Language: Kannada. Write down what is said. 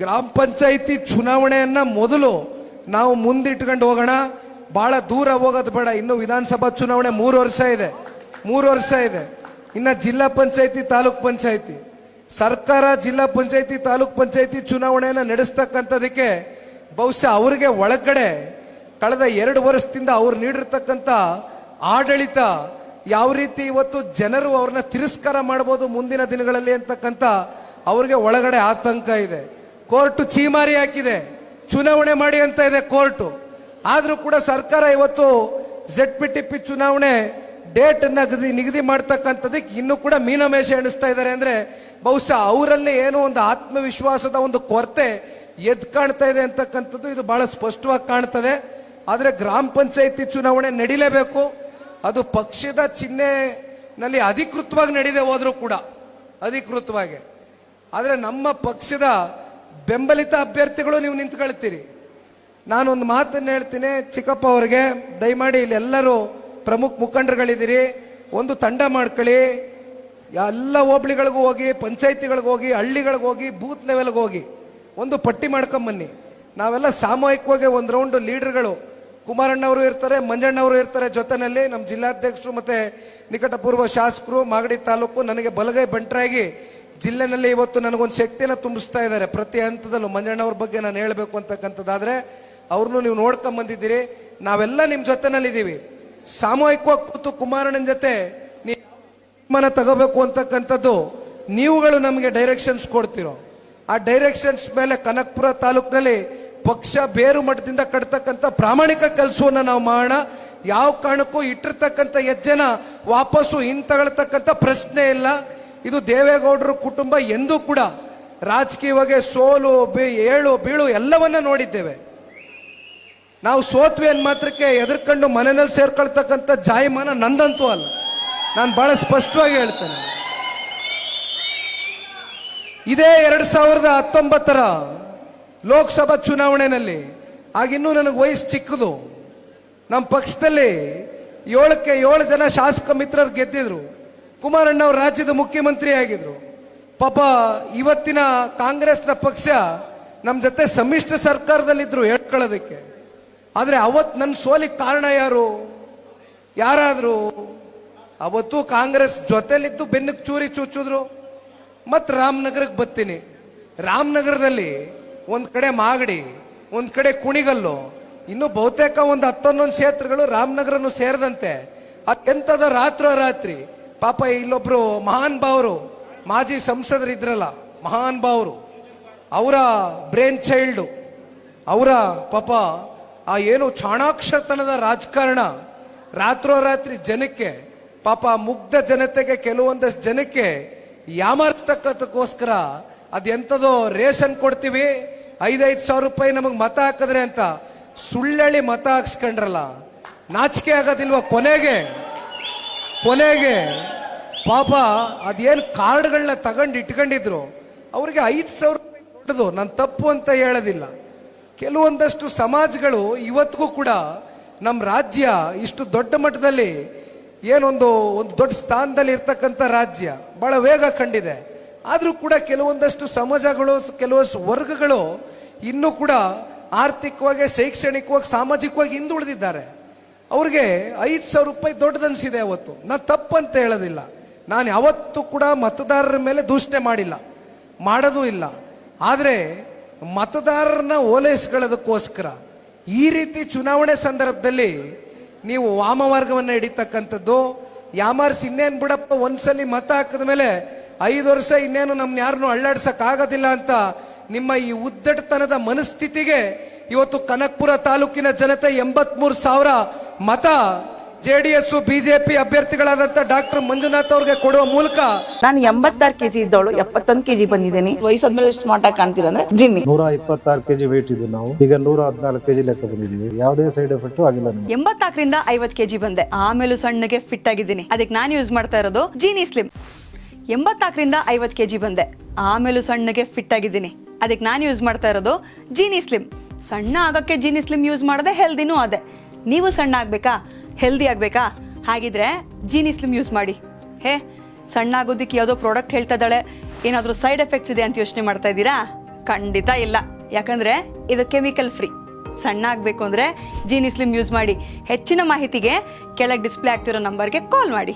ಗ್ರಾಮ ಪಂಚಾಯಿತಿ ಚುನಾವಣೆಯನ್ನ ಮೊದಲು ನಾವು ಮುಂದಿಟ್ಕೊಂಡು ಹೋಗೋಣ. ಬಹಳ ದೂರ ಹೋಗೋದು ಬೇಡ. ಇನ್ನು ವಿಧಾನಸಭಾ ಚುನಾವಣೆ 3 ವರ್ಷ ಇದೆ. 3 ವರ್ಷ ಇದೆ. ಇನ್ನ ಜಿಲ್ಲಾ ಪಂಚಾಯಿತಿ, ತಾಲೂಕ್ ಪಂಚಾಯಿತಿ, ಸರ್ಕಾರ ಜಿಲ್ಲಾ ಪಂಚಾಯಿತಿ, ತಾಲೂಕ್ ಪಂಚಾಯಿತಿ ಚುನಾವಣೆಯನ್ನ ನಡೆಸ್ತಕ್ಕಂಥದಕ್ಕೆ ಬಹುಶಃ ಅವರಿಗೆ ಒಳಗಡೆ ಕಳೆದ 2 ವರ್ಷದಿಂದ ಅವ್ರು ನೀಡಿರ್ತಕ್ಕಂಥ ಆಡಳಿತ ಯಾವ ರೀತಿ ಇವತ್ತು ಜನರು ಅವ್ರನ್ನ ತಿರಸ್ಕಾರ ಮಾಡಬಹುದು ಮುಂದಿನ ದಿನಗಳಲ್ಲಿ ಅಂತಕ್ಕಂಥ ಅವ್ರಿಗೆ ಒಳಗಡೆ ಆತಂಕ ಇದೆ. ಕೋರ್ಟ್ ಚೀಮಾರಿ ಹಾಕಿದೆ, ಚುನಾವಣೆ ಮಾಡಿ ಅಂತ ಇದೆ ಕೋರ್ಟ್. ಆದ್ರೂ ಕೂಡ ಸರ್ಕಾರ ಇವತ್ತು ZPTP ಚುನಾವಣೆ ಡೇಟ್ ನಿಗದಿ ಮಾಡ್ತಕ್ಕಂಥದಕ್ಕೆ ಇನ್ನೂ ಕೂಡ ಮೀನಮೇಷ ಎಣಿಸ್ತಾ ಇದ್ದಾರೆ. ಅಂದ್ರೆ ಬಹುಶಃ ಅವರಲ್ಲಿ ಏನೋ ಒಂದು ಆತ್ಮವಿಶ್ವಾಸದ ಒಂದು ಕೊರತೆ ಎದ್ದು ಕಾಣ್ತಾ ಇದೆ ಅಂತಕ್ಕಂಥದ್ದು ಇದು ಬಹಳ ಸ್ಪಷ್ಟವಾಗಿ ಕಾಣ್ತದೆ. ಆದ್ರೆ ಗ್ರಾಮ ಪಂಚಾಯಿತಿ ಚುನಾವಣೆ ನಡೀಲೇಬೇಕು. ಅದು ಪಕ್ಷದ ಚಿಹ್ನೆನಲ್ಲಿ ಅಧಿಕೃತವಾಗಿ ನಡೀದೆ ಹೋದ್ರೂ ಕೂಡ ಅಧಿಕೃತವಾಗಿ. ಆದ್ರೆ ನಮ್ಮ ಪಕ್ಷದ ಬೆಂಬಲಿತ ಅಭ್ಯರ್ಥಿಗಳು ನೀವು ನಿಂತ್ಕೊಳ್ತೀರಿ. ನಾನೊಂದು ಮಾತನ್ನು ಹೇಳ್ತೀನಿ ಚಿಕ್ಕಪ್ಪ ಅವರಿಗೆ, ದಯಮಾಡಿ ಇಲ್ಲಿ ಎಲ್ಲರೂ ಪ್ರಮುಖ ಮುಖಂಡರುಗಳಿದ್ದೀರಿ, ಒಂದು ತಂಡ ಮಾಡ್ಕೊಳ್ಳಿ. ಎಲ್ಲ ಹೋಬಳಿಗಳಿಗೂ ಹೋಗಿ, ಪಂಚಾಯಿತಿಗಳಿಗೆ ಹೋಗಿ, ಹಳ್ಳಿಗಳಿಗೆ ಹೋಗಿ, ಬೂತ್ ಲೆವೆಲ್ಗೆ ಹೋಗಿ ಒಂದು ಪಟ್ಟಿ ಮಾಡ್ಕೊಂಬನ್ನಿ. ನಾವೆಲ್ಲ ಸಾಮೂಹಿಕವಾಗಿ ಒಂದು ರೌಂಡ್ ಲೀಡರ್ಗಳು, ಕುಮಾರಣ್ಣವರು ಇರ್ತಾರೆ, ಮಂಜಣ್ಣವರು ಇರ್ತಾರೆ ಜೊತೆನಲ್ಲಿ, ನಮ್ಮ ಜಿಲ್ಲಾಧ್ಯಕ್ಷರು ಮತ್ತೆ ನಿಕಟಪೂರ್ವ ಶಾಸಕರು, ಮಾಗಡಿ ತಾಲೂಕು ನನಗೆ ಬಲಗೈ ಬಂಟರಾಗಿ ಜಿಲ್ಲೆನಲ್ಲಿ ಇವತ್ತು ನನಗೊಂದು ಶಕ್ತಿನ ತುಂಬಿಸ್ತಾ ಇದ್ದಾರೆ. ಪ್ರತಿ ಹಂತದಲ್ಲೂ ಮಂಜಣ್ಣವ್ರ ಬಗ್ಗೆ ನಾನು ಹೇಳಬೇಕು ಅಂತಕ್ಕಂಥದ್ದಾದ್ರೆ ಅವ್ರನ್ನೂ ನೀವು ನೋಡ್ಕೊಂಡ್ ಬಂದಿದ್ದೀರಿ. ನಾವೆಲ್ಲ ನಿಮ್ಮ ಜೊತೆನಲ್ಲಿದ್ದೀವಿ. ಸಾಮೂಹಿಕವಾಗಿ ಕೂತು ಕುಮಾರಣ್ಣನ ಜೊತೆ ತೀರ್ಮಾನ ತಗೋಬೇಕು ಅಂತಕ್ಕಂಥದ್ದು ನೀವುಗಳು ನಮಗೆ ಡೈರೆಕ್ಷನ್ಸ್ ಕೊಡ್ತಿರೋ. ಆ ಡೈರೆಕ್ಷನ್ಸ್ ಮೇಲೆ ಕನಕಪುರ ತಾಲೂಕಿನಲ್ಲಿ ಪಕ್ಷ ಬೇರು ಮಟ್ಟದಿಂದ ಕಟ್ತಕ್ಕಂಥ ಪ್ರಾಮಾಣಿಕ ಕೆಲಸವನ್ನ ನಾವು ಮಾಡೋಣ. ಯಾವ ಕಾರಣಕ್ಕೂ ಇಟ್ಟಿರ್ತಕ್ಕಂಥ ಹೆಜ್ಜೆನ ವಾಪಸ್ಸು ಹಿಂತಗೊಳ್ತಕ್ಕಂಥ ಪ್ರಶ್ನೆ ಇಲ್ಲ. ಇದು ದೇವೇಗೌಡರ ಕುಟುಂಬ ಎಂದೂ ಕೂಡ ರಾಜಕೀಯವಾಗಿ ಸೋಲು ಏಳು ಬೀಳು ಎಲ್ಲವನ್ನ ನೋಡಿದ್ದೇವೆ. ನಾವು ಸೋತ್ವಿ ಅನ್ ಮಾತ್ರಕ್ಕೆ ಎದುರ್ಕೊಂಡು ಮನೆಯಲ್ಲಿ ಸೇರ್ಕೊಳ್ತಕ್ಕಂಥ ಜಾಯಮಾನ ನಂದಂತೂ ಅಲ್ಲ. ನಾನು ಬಹಳ ಸ್ಪಷ್ಟವಾಗಿ ಹೇಳ್ತೇನೆ. ಇದೇ 2019ರ ಲೋಕಸಭಾ ಚುನಾವಣೆಯಲ್ಲಿ ಆಗಿನ್ನೂ ನನಗೆ ವಯಸ್ಸು ಚಿಕ್ಕದು. ನಮ್ಮ ಪಕ್ಷದಲ್ಲಿ 7ಕ್ಕೆ 7 ಜನ ಶಾಸಕ ಮಿತ್ರರು ಗೆದ್ದಿದ್ರು. ಕುಮಾರಣ್ಣ ಅವರು ರಾಜ್ಯದ ಮುಖ್ಯಮಂತ್ರಿ ಆಗಿದ್ರು. ಪಾಪ ಇವತ್ತಿನ ಕಾಂಗ್ರೆಸ್ನ ಪಕ್ಷ ನಮ್ಮ ಜೊತೆ ಸಮ್ಮಿಶ್ರ ಸರ್ಕಾರದಲ್ಲಿದ್ರು ಹೇಳ್ಕೊಳ್ಳೋದಕ್ಕೆ. ಆದ್ರೆ ಅವತ್ತು ನನ್ನ ಸೋಲಿಗೆ ಕಾರಣ ಯಾರಾದ್ರು? ಅವತ್ತು ಕಾಂಗ್ರೆಸ್ ಜೊತೆಲಿದ್ದು ಬೆನ್ನಕ್ಕೆ ಚೂರಿ ಚುಚ್ಚಿದ್ರು. ಮತ್ತೆ ರಾಮನಗರಕ್ಕೆ ಬರ್ತೀನಿ. ರಾಮನಗರದಲ್ಲಿ ಒಂದ್ ಕಡೆ ಮಾಗಡಿ, ಒಂದ್ ಕಡೆ ಕುಣಿಗಲ್ಲು, ಇನ್ನು ಬಹುತೇಕ ಒಂದು 10-11 ಕ್ಷೇತ್ರಗಳು ರಾಮನಗರನು ಸೇರಿದಂತೆ ಅತ್ಯಂತದ ರಾತ್ರಿ ಪಾಪ ಇಲ್ಲೊಬ್ರು ಮಹಾನ್ ಭಾವರು, ಮಾಜಿ ಸಂಸದರಿದ್ರಲ್ಲ ಮಹಾನ್ ಭಾವರು, ಅವರ ಬ್ರೇನ್ ಚೈಲ್ಡು, ಅವರ ಪಾಪ ಆ ಏನು ಚಾಣಾಕ್ಷತನದ ರಾಜಕಾರಣ ರಾತ್ರಿ ಜನಕ್ಕೆ, ಪಾಪ ಮುಗ್ಧ ಜನತೆಗೆ, ಕೆಲವೊಂದಷ್ಟು ಜನಕ್ಕೆ ಯಾಮಾರಿಸ್ತಕ್ಕಂಥಕ್ಕೋಸ್ಕರ ಅದೆಂಥದೋ ರೇಷನ್ ಕೊಡ್ತೀವಿ, 5,000 ಸಾವಿರ ರೂಪಾಯಿ ನಮಗೆ ಮತ ಹಾಕಿದ್ರೆ ಅಂತ ಸುಳ್ಳೇಳಿ ಮತ ಹಾಕ್ಸ್ಕೊಂಡ್ರಲ್ಲ. ನಾಚಿಕೆ ಆಗೋದಿಲ್ವ? ಕೊನೆಗೆ ಪಾಪ ಅದೇನು ಕಾರ್ಡ್ಗಳನ್ನ ತಗೊಂಡು ಇಟ್ಕೊಂಡಿದ್ರು ಅವ್ರಿಗೆ 5,000 ರೂಪಾಯಿ ಕೊಟ್ಟದು ನಾನು ತಪ್ಪು ಅಂತ ಹೇಳೋದಿಲ್ಲ. ಕೆಲವೊಂದಷ್ಟು ಸಮಾಜಗಳು ಇವತ್ತಿಗೂ ಕೂಡ ನಮ್ಮ ರಾಜ್ಯ ಇಷ್ಟು ದೊಡ್ಡ ಮಟ್ಟದಲ್ಲಿ ಏನೊಂದು ದೊಡ್ಡ ಸ್ಥಾನದಲ್ಲಿ ಇರ್ತಕ್ಕಂಥ ರಾಜ್ಯ ಬಹಳ ವೇಗ ಕಂಡಿದೆ. ಆದ್ರೂ ಕೂಡ ಕೆಲವೊಂದಷ್ಟು ಸಮಾಜಗಳು, ಕೆಲವೊಂದು ವರ್ಗಗಳು ಇನ್ನೂ ಕೂಡ ಆರ್ಥಿಕವಾಗಿ, ಶೈಕ್ಷಣಿಕವಾಗಿ, ಸಾಮಾಜಿಕವಾಗಿ ಹಿಂದುಳಿದಿದ್ದಾರೆ. ಅವ್ರಿಗೆ 5,000 ರೂಪಾಯಿ ದೊಡ್ಡದನ್ಸಿದೆ. ಅವತ್ತು ನಾನು ತಪ್ಪಂತ ಹೇಳೋದಿಲ್ಲ. ನಾನು ಯಾವತ್ತೂ ಕೂಡ ಮತದಾರರ ಮೇಲೆ ದೂಷಣೆ ಮಾಡಿಲ್ಲ, ಮಾಡೋದೂ ಇಲ್ಲ. ಆದರೆ ಮತದಾರರನ್ನ ಓಲೈಸ್ಕೊಳ್ಳೋದಕ್ಕೋಸ್ಕರ ಈ ರೀತಿ ಚುನಾವಣೆ ಸಂದರ್ಭದಲ್ಲಿ ನೀವು ವಾಮಮಾರ್ಗವನ್ನು ಹಿಡಿತಕ್ಕಂಥದ್ದು, ಯಾಮಾರ್ಸಿ ಇನ್ನೇನು ಬಿಡಪ್ಪ ಒಂದ್ಸಲಿ ಮತ ಹಾಕಿದ ಮೇಲೆ 5 ವರ್ಷ ಇನ್ನೇನು ನಮ್ನ ಯಾರನ್ನು ಅಳ್ಳಾಡ್ಸಕ್ ಆಗೋದಿಲ್ಲ ಅಂತ ನಿಮ್ಮ ಈ ಉದ್ದಟತನದ ಮನಸ್ಥಿತಿಗೆ ಇವತ್ತು ಕನಕಪುರ ತಾಲೂಕಿನ ಜನತೆ 83,000 ಮತ JDS ಬಿಜೆಪಿ ಅಭ್ಯರ್ಥಿಗಳಾದಂತ ಡಾಕ್ಟರ್ ಮಂಜುನಾಥ್ ಅವ್ರಿಗೆ ಕೊಡುವ ಮೂಲಕ ನಾನು 86 kg ಇದ್ದವಳು 71 kg ಬಂದಿದ್ದೀನಿ. ವಯಸ್ಸಾದ್ಮೇಲೆ ಸ್ಮಾರ್ಟ್ ಆಗಿ ಕಾಣ್ತೀರಾ ಅಂದ್ರೆ ಜಿನ್ನಿ. 126 kg ವೇಟ್ ಇದ್ದು ನಾವು ಈಗ 114 kg ಲೆಕ್ಕ ಬಂದಿದ್ದೀವಿ. ಯಾವುದೇ ಸೈಡ್ ಎಫೆಕ್ಟ್ ಆಗಿಲ್ಲ. 84ರಿಂದ 50 kg ಬಂದೆ. ಆಮೇಲೆ ಸಣ್ಣಗೆ ಫಿಟ್ ಆಗಿದ್ದೀನಿ. ಅದಕ್ಕೆ ನಾನು ಯೂಸ್ ಮಾಡ್ತಾ ಇರೋದು ಜೀನಿ ಸ್ಲಿಮ್. 84ರಿಂದ 50 kg ಬಂದೆ. ಆಮೇಲೆ ಸಣ್ಣಗೆ ಫಿಟ್ ಆಗಿದ್ದೀನಿ. ಅದಕ್ಕೆ ನಾನು ಯೂಸ್ ಮಾಡ್ತಾ ಇರೋದು ಜೀನಿ ಸ್ಲಿಮ್. ಸಣ್ಣ ಆಗಕ್ಕೆ ಜೀನಿ ಸ್ಲಿಮ್ ಯೂಸ್ ಮಾಡದೆ ಹೆಲ್ದಿನೂ ಅದೇ. ನೀವು ಸಣ್ಣ ಆಗ್ಬೇಕಾ, ಹೆಲ್ದಿ ಆಗ್ಬೇಕಾ? ಹಾಗಿದ್ರೆ ಜೀನಿ ಸ್ಲಿಮ್ ಯೂಸ್ ಮಾಡಿ. ಸಣ್ಣ ಆಗೋದಕ್ಕೆ ಯಾವುದೋ ಪ್ರಾಡಕ್ಟ್ ಹೇಳ್ತಾ ಇದ್ದಾಳೆ, ಏನಾದರೂ ಸೈಡ್ ಎಫೆಕ್ಟ್ಸ್ ಇದೆ ಅಂತ ಯೋಚನೆ ಮಾಡ್ತಾ ಇದ್ದೀರಾ? ಖಂಡಿತ ಇಲ್ಲ, ಯಾಕಂದ್ರೆ ಇದು ಕೆಮಿಕಲ್ ಫ್ರೀ. ಸಣ್ಣ ಆಗಬೇಕು ಅಂದ್ರೆ ಜೀನಿ ಸ್ಲಿಮ್ ಯೂಸ್ ಮಾಡಿ. ಹೆಚ್ಚಿನ ಮಾಹಿತಿಗೆ ಕೆಳಗೆ ಡಿಸ್ಪ್ಲೇ ಆಗ್ತಿರೋ ನಂಬರ್ಗೆ ಕಾಲ್ ಮಾಡಿ.